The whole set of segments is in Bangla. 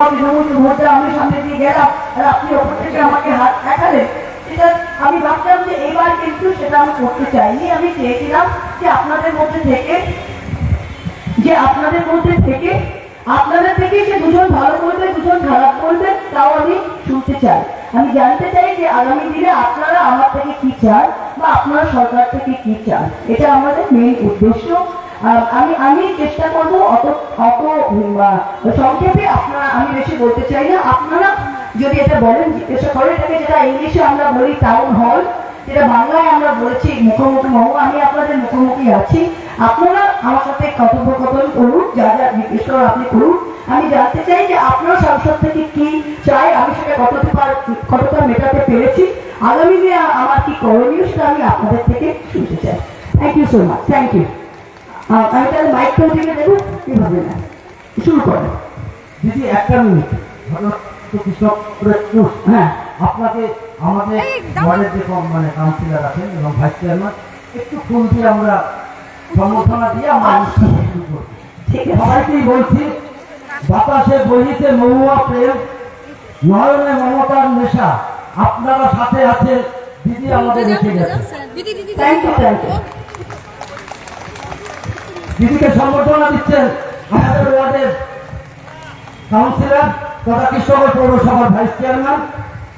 আমি সামনে দিয়ে গেলাম আর আপনি ওপর থেকে আমাকে হাত দেখালেন। এটা আমি ভাবতাম যে এইবার কিন্তু সেটা আমি করতে চাইনি। আমি চেয়েছিলাম যে আপনাদের মধ্যে থেকে আপনাদের থেকে যে দুজন ভালো করবে দুজন খারাপ করবে তাও আমি শুনতে চাই। আমি জানতে চাই যে আগামী দিনে আপনারা আমার থেকে কি চান বা আপনারা সরকার থেকে কি চান। এটা আমাদের মেইন উদ্দেশ্য। আমি চেষ্টা করবো অত সংক্ষেপে আমি বেশি বলতে চাই না। আপনারা যদি এটা বলেন জিজ্ঞাসা করেন, এটাকে যেটা ইংলিশে আমরা বলি টাউন হল, যেটা বাংলায় আমরা বলেছি মুখোমুখি হবো। আমি আপনাদের মুখোমুখি আছি, আপনারা আমার সাথে কথোপকথন করুন, যা যা জিজ্ঞেস করো আপনি করুন। আমি জানতে চাই যে আপনারা সংসদ থেকে কি চাই, আমি সেটা কতটা মেটাতে পেরেছি, আগামী দিনে আমার কি করণীয় সেটা আমি আপনাদের থেকে শুনতে চাই। Thank you so much. Thank you. আমি তাহলে মাইকটা দিকে দেবো, কিভাবে না শুরু করেন দিদি। একটা মিনিট। হ্যাঁ, আপনাকে আমাদের ওয়ার্ডের যে মানে কাউন্সিলর আছেন এবং ভাইস চেয়ারম্যান একটু ফুল দিয়ে আমরা সম্বর্ধনা দিয়ে আমরা অনুষ্ঠান শুরু করছি। সবাইকেই বলছি, বাতাসে বহিতে মহুয়া প্রেম, নয়নে মমতার নেশা, আপনারা সাথে আছেন দিদি, আমাদের রেখে গেছে। Thank you. Thank you. দিদিকে সম্বর্ধনা দিচ্ছেন আমাদের ওয়ার্ডের কাউন্সিলর তথা কৃষ্ণগড় পৌরসভার ভাইস চেয়ারম্যান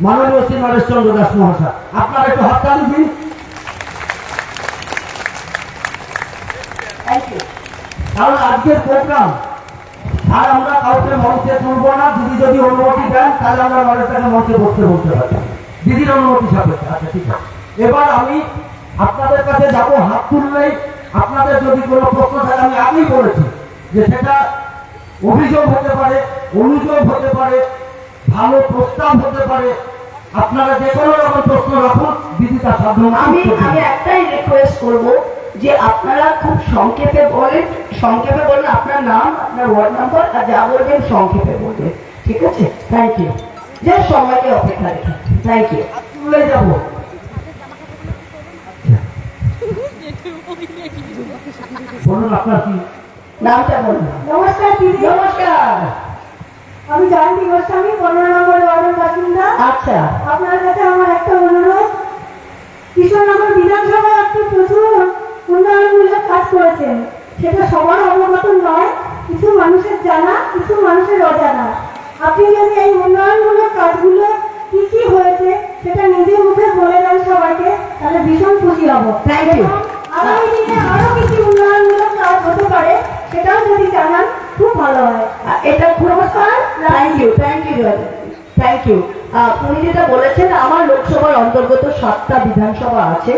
মাননীয় শ্রী নরেশ চন্দ্র দাস মহাশয়। আপনারা একটু হাততালি দিন। কারণ আজকের প্রোগ্রাম আর আমরা কাউকে মঞ্চে তুলব না। দিদি যদি অনুমতি দেন তাহলে আমরা নরেশটাকে মঞ্চে বসতে বলতে পারি, দিদির অনুমতি সাপেক্ষে। আচ্ছা, ঠিক আছে। এবার আমি আপনাদের কাছে যাবো। হাত তুললেই আপনাদের যদি কোনো প্রশ্ন থাকে, আমি আগেই বলেছি যে সেটা অভিযোগ হতে পারে, অনুযোগ হতে পারে, ভালো প্রস্তাব হতে পারে। আপনারা যে কোনো রকম প্রশ্ন রাখুন, দিদি তার সাধারণ। আমি একটাই রিকোয়েস্ট করব যে আপনারা খুব সংক্ষেপে বলেন আপনার নাম, আপনার ওয়ার্ড নাম্বার, আর যা বলবেন সংক্ষেপে বলবেন, ঠিক আছে? Thank you. যে সময়কে অপেক্ষা রেখে থ্যাংক ইউ। তুলে যাবো। বলুন আপনার কি নামটা বলুন। নমস্কার দিদি। নমস্কার। আমি জয়ন্তী গোস্বামী, 15 নম্বর ওয়ার্ডের বাসিন্দা। আচ্ছা, আপনার কাছে আমার একটা অনুরোধ, কৃষ্ণনগর বিধানসভায় আপনি প্রচুর উন্নয়নমূলক কাজ করেছেন, সেটা সবার অবগত নয়, কিছু মানুষের জানা, কিছু মানুষের অজানা। আপনি যদি এই উন্নয়নমূলক কাজগুলো কি কি হয়েছে সেটা নিজের মুখে বলে দেন সবাইকে, তাহলে ভীষণ খুশি হব। Thank you. আগামী দিনে আরো কিছু উন্নয়নমূলক কাজ হতে পারে, সেটাও যদি জানান খুব ভালো হয়। এটা নমস্কার। Thank you. Thank you. Thank you. উনি যেটা বলেছেন, আমার লোকসভার অন্তর্গত 7টা বিধানসভা আছে।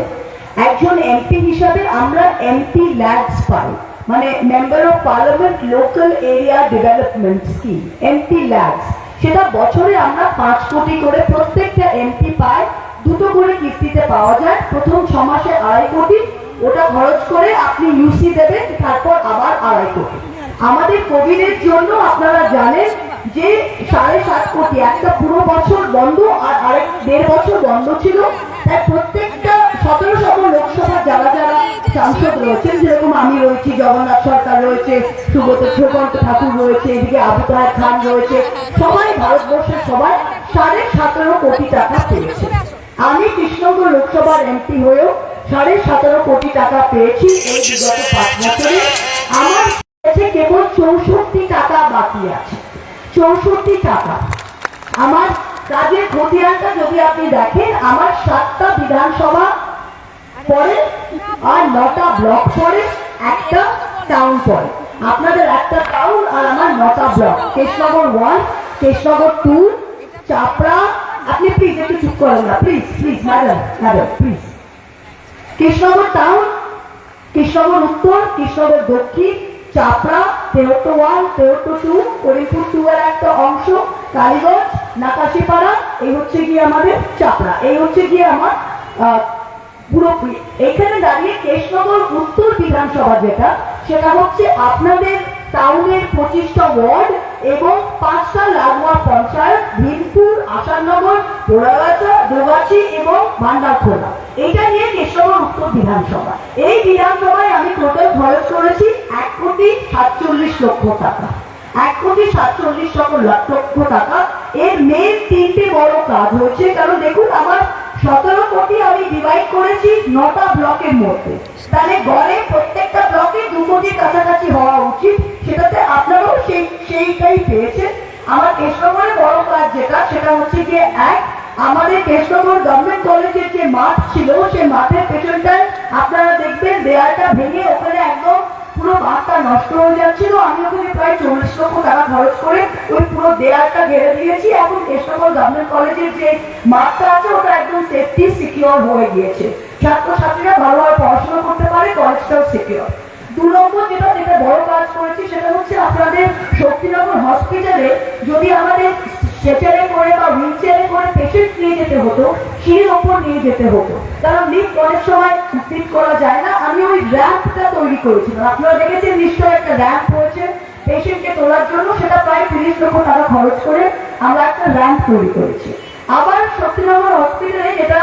একজন এমপি হিসাবে আমরা এমপি ল্যাডস পাই, মানে member of parliament local area development scheme, MP LADS. সেটা বছরে আমরা 5 কোটি করে প্রত্যেকটা এমপি পায়। 2টো করে কিস্তিতে পাওয়া যায়। প্রথম 6 মাসে 2.5 কোটি, ওটা খরচ করে আপনি ইউসি দেবেন, তারপর আবার 2.5 কোটি। আমাদের কোভিডের জন্য আপনারা জানেন যে 7.5 কোটি, একটা পুরো বছর বন্ধ আর আরেক 1.5 বছর বন্ধ ছিল। তাই প্রত্যেকটা 17 লোকসভা যারা যারা সাংসদ রয়েছেন, যেরকম আমি রয়েছি, জগন্নাথ সরকার রয়েছে, সুব্রত ঠাকুর রয়েছে, এদিকে আবু তাহের খান রয়েছে, সবাই ভারতবর্ষের সবাই 17.5 কোটি টাকা পেয়েছে। আমি কৃষ্ণনগর লোকসভার এমপি হয়েও 17.5 কোটি টাকা পেয়েছি এই বিগত 5 বছরে। আমার কেবল 64 টাকা বাকি আছে। 64 টাকা। আমার কাজের খতিয়ানটা যদি আপনি দেখেন, আমার 7টা বিধানসভা পরে আর 9টা ব্লক পরে, একটা টাউন পরে। আপনাদের একটা টাউন আর আমার 9টা ব্লক। কৃষ্ণনগর 1, কৃষ্ণনগর 2, চাপড়া। আপনি প্লিজ একটু চুপ করেন না, please please madam please. Krishnanagar town, Krishnanagar উত্তর, কৃষ্ণনগর দক্ষিণ, চাপড়া, তেওটো 1, তেওটো 2, করিমপুর 2 এর একটা অংশ, কালীগঞ্জ, নাকাশিপাড়া, এই হচ্ছে গিয়ে আমাদের চাপড়া। এই হচ্ছে গিয়ে আমার পুরোপুরি। এখানে দাঁড়িয়ে কৃষ্ণনগর উত্তর বিধানসভা যেটা, সেটা হচ্ছে আপনাদের টাউনের 25টা ওয়ার্ড এবং 5টা লাগোয়া পঞ্চায়েত, ভীমপুর, আসাননগর, পোড়াগাছা, দোগাছি এবং ভান্ডারখোলা। এটা নিয়ে কৃষ্ণনগর উত্তর বিধানসভা। এই বিধানসভায় আমি টোটাল খরচ করেছি 1,47,00,000 টাকা। 1,47,00,000 লক্ষ লক্ষ টাকা। এর মেন 3টে বড় কাজ হচ্ছে, কারণ দেখুন আমার 17 কোটি আমি ডিভাইড করেছি 9টা ব্লকের মধ্যে, তাহলে গড়ে প্রত্যেকটা ব্লকে 2 কোটির কাছাকাছি হওয়া উচিত। সেটাতে আপনারাও সেইটাই পেয়েছেন। আমার কৃষ্ণনগরের বড় কাজ যেটা, সেটা হচ্ছে গিয়ে আমাদের কৃষ্ণনগর গভর্নমেন্ট কলেজের যে মাঠ ছিল, সেই মাঠের পেছনটায় আপনারা দেখবেন দেয়ালটা ভেঙে ওখানে একদম পুরো মাঠটা নষ্ট হয়ে যাচ্ছিল। আমি ওখানে প্রায় 40 লক্ষ টাকা খরচ করে ওই পুরো দেয়ালটা ঘেরে দিয়েছি। এখন কৃষ্ণনগর গভর্নমেন্ট কলেজের যে মাঠটা আছে ওটা একদম সেফটি সিকিউর হয়ে গিয়েছে, ছাত্রছাত্রীরা ভালোভাবে পড়াশোনা করতে পারে, কলেজটাও সিকিউর। 2 নম্বর যেটা বড় কাজ করেছি সেটা হচ্ছে আপনাদের শক্তিনগর হসপিটালে যদি আমাদের স্ট্রেচারে করে বা হুইল চেয়ারে করে পেশেন্ট নিয়ে যেতে হতো, সিঁড়ির ওপর নিয়ে যেতে হতো, কারণ লিফট অনেক সময় ফিট করা যায় না। আমি ওই র্যাম্পটা তৈরি করেছিলাম, আপনারা দেখেছেন নিশ্চয়ই একটা র্যাম্প রয়েছে পেশেন্টকে তোলার জন্য, সেটা প্রায় 30 লক্ষ টাকা খরচ করে আমরা একটা র্যাম্প তৈরি করেছি। আবার শক্তিনগর হসপিটালে যেটা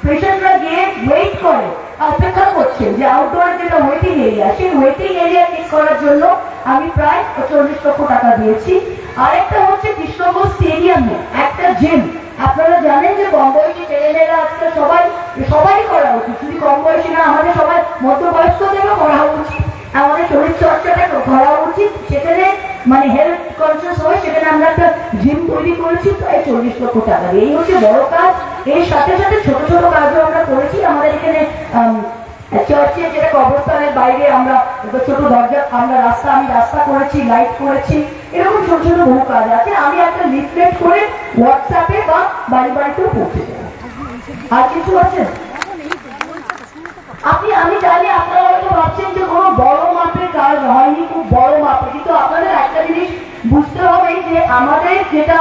পেশেন্টরা গিয়ে ওয়েট করে অপেক্ষা করছেন, যে আউটডোর যেটা ওয়েটিং এরিয়া, সেই ওয়েটিং এরিয়া ঠিক করার জন্য আমি প্রায় 40 লক্ষ টাকা দিয়েছি। আরেকটা হচ্ছে কৃষ্ণনগর স্টেডিয়ামে একটা জিম। আপনারা জানেন যে কম বয়সী ছেলেমেয়েরা আজকে সবাই করা উচিত, শুধু কম বয়সী না, আমাদের সবাই মধ্যবয়স্কদেরও করা উচিত, আমাদের শরীর চর্চাটা করা উচিত। সেখানে মানে হেলথ কনসিয়াস হয়ে সেখানে আমরা একটা জিম তৈরি করেছি প্রায় 40 লক্ষ টাকা দিয়ে। এই হচ্ছে বড় কাজ। এর সাথে সাথে ছোট ছোট কাজও আমরা করেছি। আমাদের এখানে চার্চে যেটা কবরস্থানের বাইরে আমরা ছোট দরজা, আমি রাস্তা করেছি, লাইট করেছি, এরকম ছোট ছোট বহু কাজ আছে। আমি একটা লিফলেট করে হোয়াটসঅ্যাপে বা বাড়িতেও পৌঁছে দেবো। আর কিছু আছে? আমি জানি আপনারা হয়তো ভাবছেন যে কোনো বড় মাপের কাজ হয়নি, খুব বড় মাপের, কিন্তু আপনাদের একটা জিনিস বুঝতে হবে যে আমাদের যেটা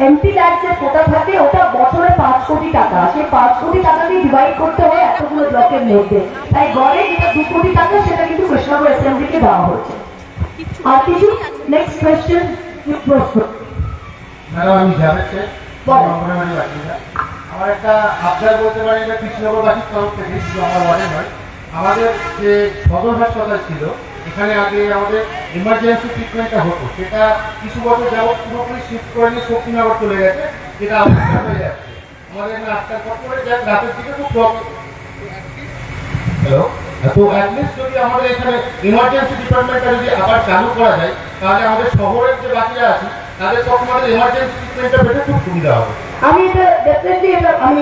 এমপি ল্যান্ডসের কোটা থাকে ওটা বছরে 5 কোটি টাকা, সেই 5 কোটি টাকাকে ডিভাইড করতে হয় এতগুলো ব্লকের মধ্যে, তাই গড়ে যেটা 2 কোটি টাকা সেটা কিন্তু কৃষ্ণনগর এসএমডিকে দেওয়া হয়েছে। আর কিছু? Next question. ম্যাডাম আমি জাভেদ শেখ, অঙ্গনওয়াড়ি বাসিন্দা। আমার একটা আবদার বলতে পারি, এটা কৃষ্ণনগরবাসীর তরফ থেকে, শুধু আমার ওয়ার্ডে নয়, আমাদের যে সদর হাসপাতাল ছিল এখানে আগে আমাদের ইমার্জেন্সি ট্রিটমেন্টটা হতো, সেটা কিছু বছর যাবত পুরোপুরি শিফট করে নিয়ে শক্তিনগর চলে গেছে, যেটা আবদার হয়ে যাচ্ছে। আমাদের এখানে আজকাল পর করে যাক রাতের দিকে খুব প্রবলেম। হ্যালো, তো অ্যাটলিস্ট যদি আমাদের এখানে ইমার্জেন্সি ডিপার্টমেন্টটা যদি আবার চালু করা যায়, তাহলে আমাদের শহরের যে বাকিরা আছে তাদের পক্ষে আমাদের ইমার্জেন্সি ট্রিটমেন্টটা পেতে খুব সুবিধা হবে। আমি এটা ডেফিনেটলি আমি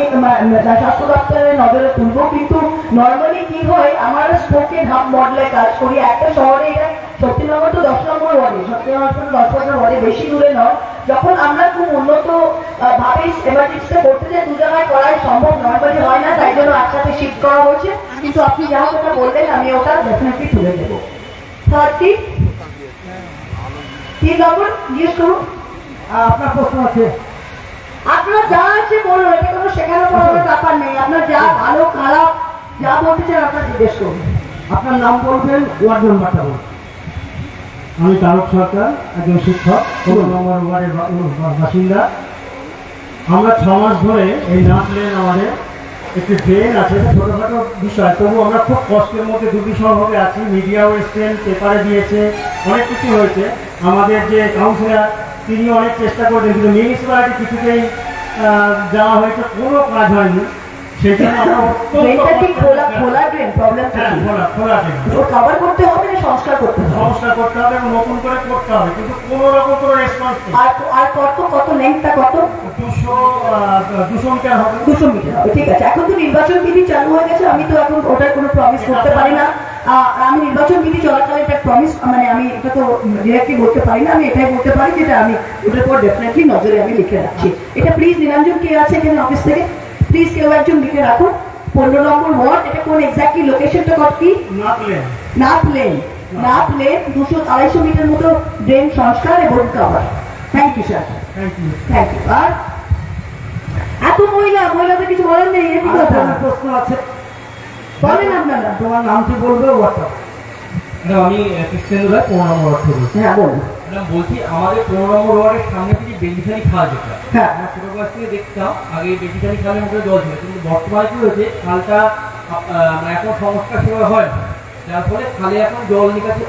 স্বাস্থ্য দপ্তরের নজরে তুলবো, কিন্তু নর্মালি কি হয়, আমার স্পোকে হাব মডেলে কাজ করি একটা শহরে, এটা শক্তিনগর তো 10 নম্বর ওয়ার্ডে, শক্তিনগর 10 নম্বর ওয়ার্ডে, বেশি দূরে নয়। যখন আমরা খুব উন্নত ভাবে এমার্জেন্সিটা করতে চাই, 2 জায়গায় করাই সম্ভব নর্মালি হয় না, তাই জন্য একসাথে শিফট করা হয়েছে। কিন্তু আপনি যা কথা বললেন আমি ওটা ডেফিনেটলি তুলে দেবো। 3 নম্বর জিজ্ঞেস করুন। আপনার প্রশ্ন আছে? আপনার যা আছে বলুন, এটা কোনো শেখানো পড়ানোর ব্যাপার নেই, আপনার যা ভালো খারাপ যা বলতে চান আপনার জিজ্ঞেস করুন। আপনার নাম বলবেন, ওয়ার্ড নাম্বারটা বলুন। আমি তারক সরকার, একজন শিক্ষক, 16 নম্বর ওয়ার্ডের বাসিন্দা। আমরা 6 মাস ধরে এই নাচ লেন আমাদের একটি ড্রেন আছে, ছোটোখাটো বিষয়, তবু আমরা খুব কষ্টের মধ্যে দুর্বিষহভাবে আছি। মিডিয়াও এসছেন, পেপারে দিয়েছে, অনেক কিছু হয়েছে। আমাদের যে কাউন্সিলর তিনি অনেক চেষ্টা করেছেন, কিন্তু মিউনিসিপ্যালিটি কিছুতেই যাওয়া হয়েছে, কোনো কাজ হয়নি। সেই জন্য আমরা ড্রেনটা কি খোলা ড্রেন, প্রবলেম খোলা ড্রেন কভার করতে হবে না সংস্কার করতে হবে? সংস্কার করতে হবে এবং নতুন করে করতে হবে, কিন্তু কোনো রকম কোনো রেসপন্স নেই। আর কত লেন্থটা কত? 200 মিটার হবে। 200 মিটার হবে, ঠিক আছে। এখন তো নির্বাচন বিধি চালু হয়ে গেছে, আমি তো এখন ওটার কোনো প্রমিস করতে পারি না। আমি নির্বাচন বিধি চলাকালীন এটা প্রমিস, মানে আমি এটা তো ডিরেক্টলি বলতে পারি না, আমি এটাই বলতে পারি যেটা আমি ওটার পর ডেফিনেটলি নজরে আমি লিখে রাখছি। এটা প্লিজ নিরঞ্জন কে আছে এখানে অফিস থেকে, প্লিজ কেউ একজন লিখে রাখুন। 15 নম্বর ওয়ার্ড, এটা কোন এক্স্যাক্টলি লোকেশনটা কত কি? নাথ লেন 200-250 মিটার মতো ড্রেন সংস্কার এবং cover. Thank you sir, thank you. আর এত মহিলাদের কিছু বলেন নেই, এর কি কথা? প্রশ্ন আছে বলেন আপনারা। তোমার নামটি বলবে, ওয়ার্ডটা। আমি কৃষ্ণেন্দু রায়, 15 নম্বর ওয়ার্ড থেকে বলছি। হ্যাঁ বলুন। বলছি আমাদের 15 নম্বর ওয়ার্ডের সামনে থেকে বেলিখালি খাল যেটা, হ্যাঁ। আমরা ছোট বয়স থেকে দেখতাম আগে বেলিখালি খালের মধ্যে জল ছিল, কিন্তু বর্তমানে কি হয়েছে, খালটা এখন সংস্কার সেভাবে হয় না, যার ফলে খালে এখন জল নিকাশি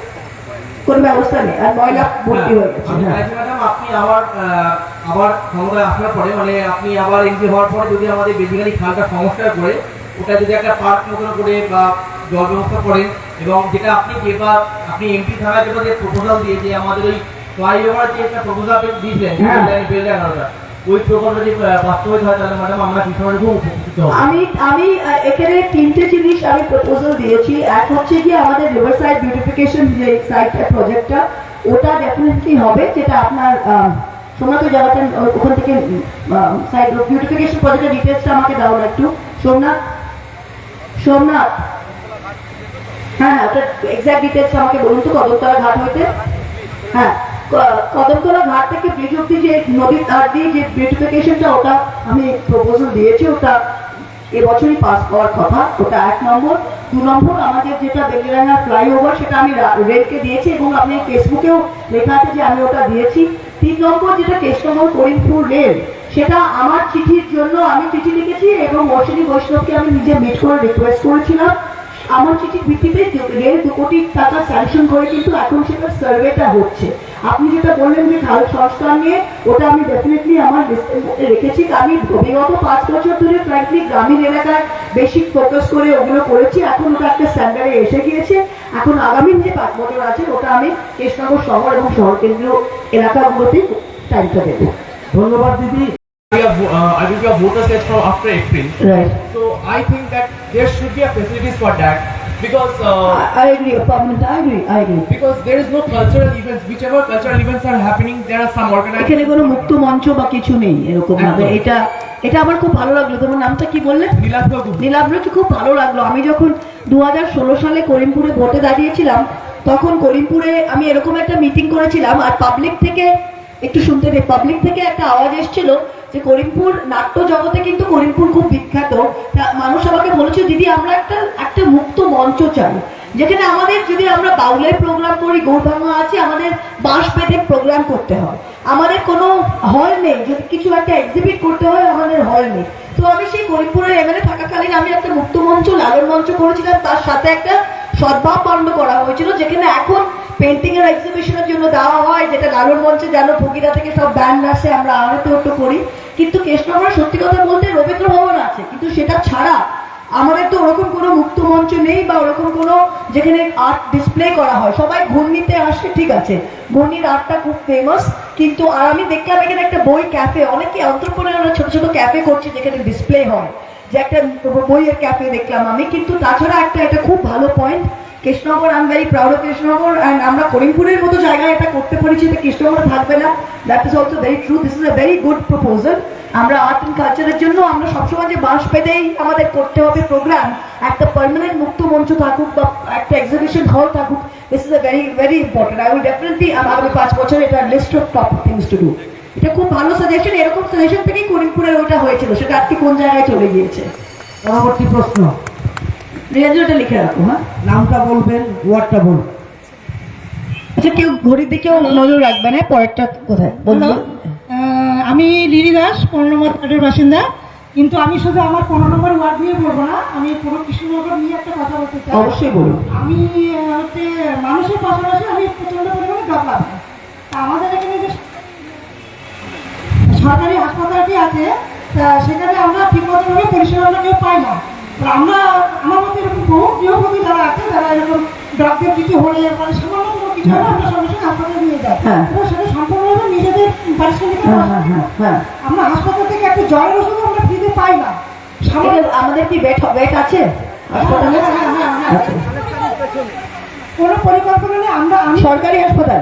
কোনো ব্যবস্থা নেই, আর ময়লা ভর্তি হয়ে গেছে। আমি হ্যাঁ। চাইছি ম্যাডাম আপনি আবার ক্ষমতায় আসার পরে মানে আপনি আবার এমপি হওয়ার পরে যদি আমাদের বেসিক্যালি খালটা সংস্কার করে ওটা যদি একটা পার্ক মতন করে বা জল ব্যবস্থা করেন, এবং যেটা আপনি এমপি থাকার জন্য যে প্রপোজাল দিয়ে যে আমাদের ওই ফ্লাইওভার যে একটা প্রপোজাল দিয়েছিলেন হ্যাঁ। বেল এগারোটা, ওই প্রকল্প যদি বাস্তবায়িত হয় তাহলে ম্যাডাম আমরা কৃষকরা খুব উপকৃত হব। আমি এখানে তিনটে জিনিস আমি প্রপোজাল দিয়েছি। এক হচ্ছে কি আমাদের রিভার সাইড বিউটিফিকেশন যে সাইডটা প্রজেক্টটা, ওটা ডেফিনেটলি হবে, যেটা আপনার সোমনাথ জায়গাটা ওখান থেকে সাইড বিউটিফিকেশন প্রজেক্টের ডিটেলসটা আমাকে দাও না একটু। সোমনাথ হ্যাঁ হ্যাঁ, ওটা এক্সাক্ট ডিটেলস আমাকে বলুন তো, কদমতলা ঘাট হইতে। হ্যাঁ, কদমতলা ঘাট থেকে ব্রিজ অব্দি যে নদীর ধার দিয়ে যে বিউটিফিকেশনটা, ওটা আমি প্রপোজাল দিয়েছি, ওটা এবছরই পাস হওয়ার কথা। ওটা 1 নম্বর। 2 নম্বর আমাদের যেটা বেঙ্গলানা ফ্লাইওভার, সেটা আমি রেলকে দিয়েছি এবং আপনি ফেসবুকেও লেখা আছে যে আমি ওটা দিয়েছি। 3 নম্বর যেটা কেষ্টনগর করিমপুর রেল, সেটা আমার চিঠির জন্য আমি চিঠি লিখেছি এবং অশ্বিনী বৈষ্ণবকে আমি নিজে মিট করে রিকোয়েস্ট করেছিলাম। আমার চিঠির ভিত্তিতে রেল 2 কোটি টাকা স্যাংশন করে, কিন্তু এখন সেটা সার্ভেটা হচ্ছে। আপনি যেটা বললেন যে খাল সংস্কার নিয়ে, ওটা আমি ডেফিনেটলি আমার লিস্টের মধ্যে রেখেছি। আমি বিগত 5 বছর ধরে ফ্র্যাঙ্কলি গ্রামীণ এলাকায় বেশি ফোকাস করে ওগুলো করেছি। এখন ওটা একটা স্ট্যান্ডার্ডে এসে গিয়েছে। এখন আগামী যে 5 বছর আছে, ওটা আমি কৃষ্ণনগর শহর এবং শহর কেন্দ্রীয় এলাকাগুলোতে টাইমটা দেবো। ধন্যবাদ দিদি। I will be a voter set from after April. Right, So I think that there should be a facilities for that because I agree, I agree. because there is no cultural events. Whichever cultural events are happening, there are some organized. এখানে কোনো মুক্ত মঞ্চ বা কিছু নেই এরকম ভাবে। একদম। এটা আমার খুব ভালো লাগলো। তোমার নামটা কি বললে? নীলাদ্র গুহ। নীলাদ্রকে খুব ভালো লাগলো। আমি যখন 2016 সালে করিমপুরে ভোটে দাঁড়িয়েছিলাম, তখন করিমপুরে আমি এরকম একটা মিটিং করেছিলাম, আর পাবলিক থেকে একটু শুনতে পেয়ে পাবলিক থেকে একটা আওয়াজ এসেছিল যে করিমপুর নাট্য জগতে কিন্তু করিমপুর খুব বিখ্যাত। তা মানুষ আমাকে বলেছে, দিদি আমরা একটা মুক্ত মঞ্চ চাই, যেখানে আমাদের যদি আমরা বাউলের প্রোগ্রাম করি, গৌরভাঙা আছে, আমাদের বাঁশ বেঁধে প্রোগ্রাম করতে হয়, আমাদের কোনো হল নেই, যদি কিছু একটা এক্সিবিট করতে হয় আমাদের হল নেই। তো আমি সেই করিমপুরের এমএলএ থাকাকালীন আমি একটা মুক্ত মঞ্চ, লালন মঞ্চ করেছিলাম, তার সাথে একটা সদ্ভাব পাণ্ড করা হয়েছিল, যেখানে এখন পেন্টিং এর এক্সিবিশনের জন্য দেওয়া হয়, যেটা লালন মঞ্চে যেন ভগিরা থেকে সব ব্যান্ড আসে, আমরা আনতে হতো করি। কিন্তু কৃষ্ণনগরে সত্যি কথা বলতে রবীন্দ্র ভবন আছে, কিন্তু সেটা ছাড়া আমাদের তো ওরকম কোনো মুক্ত মঞ্চ নেই, বা ওরকম কোনো যেখানে আর্ট ডিসপ্লে করা হয়। সবাই ঘূর্ণিতে আসে, ঠিক আছে, ঘূর্ণির আর্টটা খুব ফেমাস, কিন্তু আর আমি দেখলাম এখানে একটা বই ক্যাফে, অনেকে অন্ত্রপ্রেনাররা ছোট ছোট ক্যাফে করছে যেখানে ডিসপ্লে হয়, যে একটা বইয়ের ক্যাফে দেখলাম আমি। কিন্তু তাছাড়া এটা খুব ভালো point. Krishnanagar, I am very proud of Krishnanagar, and আমরা করিমপুরের মতো জায়গায় এটা করতে পেরেছি, এটা কৃষ্ণনগরে থাকবে না, that is also very true. This is a very good proposal. আমরা আর্ট অ্যান্ড কালচারের জন্য আমরা সবসময় যে বাঁশ পেতেই আমাদের করতে হবে প্রোগ্রাম, একটা পার্মানেন্ট মুক্ত মঞ্চ থাকুক বা একটা এক্সিবিশন হল থাকুক, this is a very very important. I will definitely আগামী 5 বছর এটা list of top things to do. এটা খুব ভালো সাজেশন। এরকম সাজেশন থেকেই করিমপুরের ওটা হয়েছিল, সেটা আজকে কোন জায়গায় চলে গিয়েছে। পরবর্তী প্রশ্ন, রেজাল্টটা লিখে রাখো। হ্যাঁ, নামটা বলবেন, ওয়ার্ডটা বলবেন। আচ্ছা, কেউ ঘড়ির দিকেও নজর রাখবে না। পরেরটা কোথায় বলবো? আমি লিলি দাস, 15 নম্বর ওয়ার্ডের বাসিন্দা। কিন্তু আমি শুধু আমার 15 নম্বর ওয়ার্ড নিয়ে বলবো না, আমি পুরো কৃষ্ণনগর নিয়ে একটা কথা বলতে চাই। অবশ্যই বলুন। আমি হচ্ছে মানুষের পাশাপাশি আমি প্রচন্ড পরিমাণে ডক্টর। আমাদের এখানে যে সরকারি হাসপাতালটি আছে, তা সেখানে আমরা ঠিকমতোভাবে পরিষেবা আমরা কেউ পাই না। তো আমরা আমার মধ্যে এরকম বহু গৃহবধূ যারা আছে, যারা এরকম ডক্টর কিছু হলে মানে সামান্য কোনো কিছু হলে আমরা সঙ্গে সঙ্গে হাসপাতালে নিয়ে যাই। হ্যাঁ। এবং সেটা সম্পূর্ণভাবে নিজেদের পারিশ্রমিকের হ্যাঁ হ্যাঁ হ্যাঁ হ্যাঁ। আমরা হাসপাতাল থেকে একটা জ্বরের ওষুধ আমরা ফ্রিতে পাই না। এটা আমাদের কি বেড আছে হাসপাতালে? আচ্ছা, কোনো পরিকল্পনা নেই। আমি সরকারি হাসপাতাল।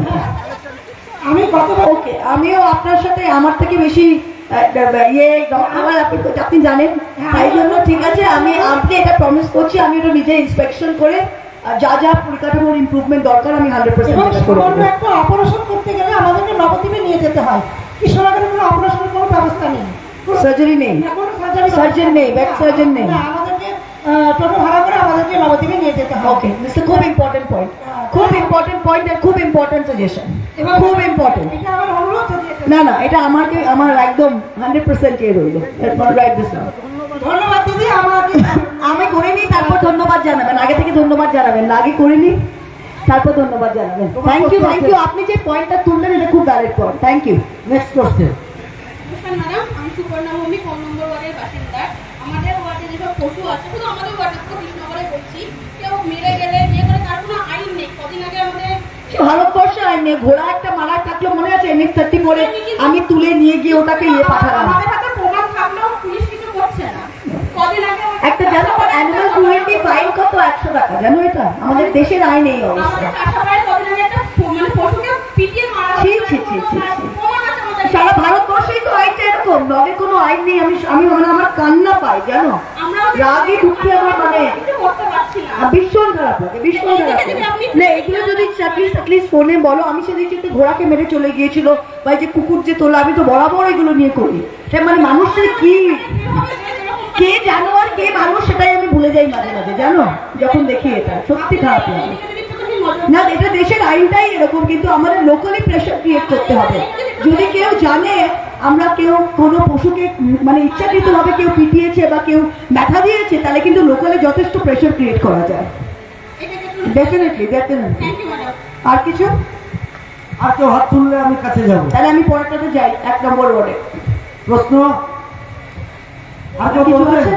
আমি গতবার ওকে, আমিও আপনার সাথে আমার থেকে বেশি আমার আপনি জানেন, তাই জন্য ঠিক আছে, আপনি এটা প্রমিস করছি, আমি ওটা নিজে ইন্সপেকশন করে যা যা পরিকাঠামোর ইমপ্রুভমেন্ট দরকার আমি 100% এবং এটা করে সামান্য দেবো। একটা অপারেশন করতে গেলে আমাদেরকে নবদ্বীপে নিয়ে যেতে হয়। কৃষ্ণনগরে কোনো অপারেশনের কোনো ব্যবস্থা নেই, সার্জারি নেই, কোনো সার্জারি সার্জন নেই, বেড সার্জন নেই। আমাদেরকে টোটো ভাড়া করে আমাদেরকে নবদ্বীপে নিয়ে যেতে হয়। ওকে, দিস ইজ খুব ইম্পর্টেন্ট পয়েন্ট, খুব ইম্পর্টেন্ট পয়েন্ট, আর খুব ইম্পর্টেন্ট সাজেশন, এবং খুব ইম্পর্টেন্ট। এটা আমার অনুরোধ, যদি এটা- না না, এটা আমার একদম 100% কে রইল। Right this now. ধন্যবাদ দিদি। আমাকে আমি করিনি, তারপর ধন্যবাদ জানাবেন, আগে থেকে ধন্যবাদ জানাবেন না, আগে করিনি। তারপর ধন্যবাদ জানাবেন। থ্যাংক ইউ আপনি যে পয়েন্টটা তুললেন এটা খুব valid point. Thank you. Next question. নমস্কার ম্যাডাম, আমি সুপর্ণা ভৌমি, 4 নম্বর ওয়ার্ডের বাসিন্দা। আমাদের ওয়ার্ডে যেসব পশু আছে, শুধু আমাদের ওয়ার্ডে তো কৃষ্ণনগরে বলছি, কেউ মেরে গেলে বিয়ে করে তার কোনো আইন নেই। কদিন আগে আমাদের ভারতবর্ষে আইন নেই, ঘোড়া একটা মারা থাকলো মনে আছে NH-30 করে আমি তুলে নিয়ে গিয়ে ওটাকে পাঠালাম। আমাদের হাতে প্রমাণ থাকলেও পুলিশ কিছু করছে না। কদিন আগে একটা জানো অ্যানিমাল ক্রুয়েলটি ফাইন কত? 100 টাকা। জানো এটা? আমাদের দেশের আইন এই অবস্থা। আমাদের চাষাবাড়ে কদিন আগে একটা মানে পশুকে পিটিয়ে মারা ছি, হয়েছে। ছি, ছি, ছি, ছি। প্রমাণ আছে আমাদের। সারা ভারতবর্ষেই তো আইনটা এরকম, নবে কোনো আইন নেই। আমি মানে আমার কান্না পাই জানো, আমরা রাগে দুঃখে আমার মানে কিছু করতে পারছি না। ভীষণ খারাপ লাগে, ভীষণ খারাপ লাগে। না এগুলো যদি অ্যাটলিস্ট ফোনে বলো, আমি সেদিন যে ঘোড়াকে মেরে চলে গিয়েছিল বা এই যে কুকুর যে তোলা, আমি তো বরাবর এগুলো নিয়ে করি। সে মানে মানুষের কি, কে জানোয়ার কে মানুষ সেটাই আমি ভুলে যাই মাঝে মাঝে জানো, যখন দেখি এটা সত্যি খারাপ লাগে। না এটা দেশের আইনটাই এরকম, কিন্তু আমাদের লোকালি প্রেশার ক্রিয়েট করতে হবে। যদি কেউ জানে আমরা কেউ কোনো পশুকে মানে ইচ্ছাকৃতভাবে কেউ পিটিয়েছে বা কেউ ব্যথা দিয়েছে, তাহলে কিন্তু লোকালে যথেষ্ট প্রেশার ক্রিয়েট করা যায়। Definitely definitely. Thank you madam. আর কিছু? আর কেউ হাত তুললে আমি কাছে যাব। তাহলে আমি পরেরটাতে যাই, 1 নম্বর ওয়ার্ডে। প্রশ্ন আর কেউ কিছু বলবেন? আছে?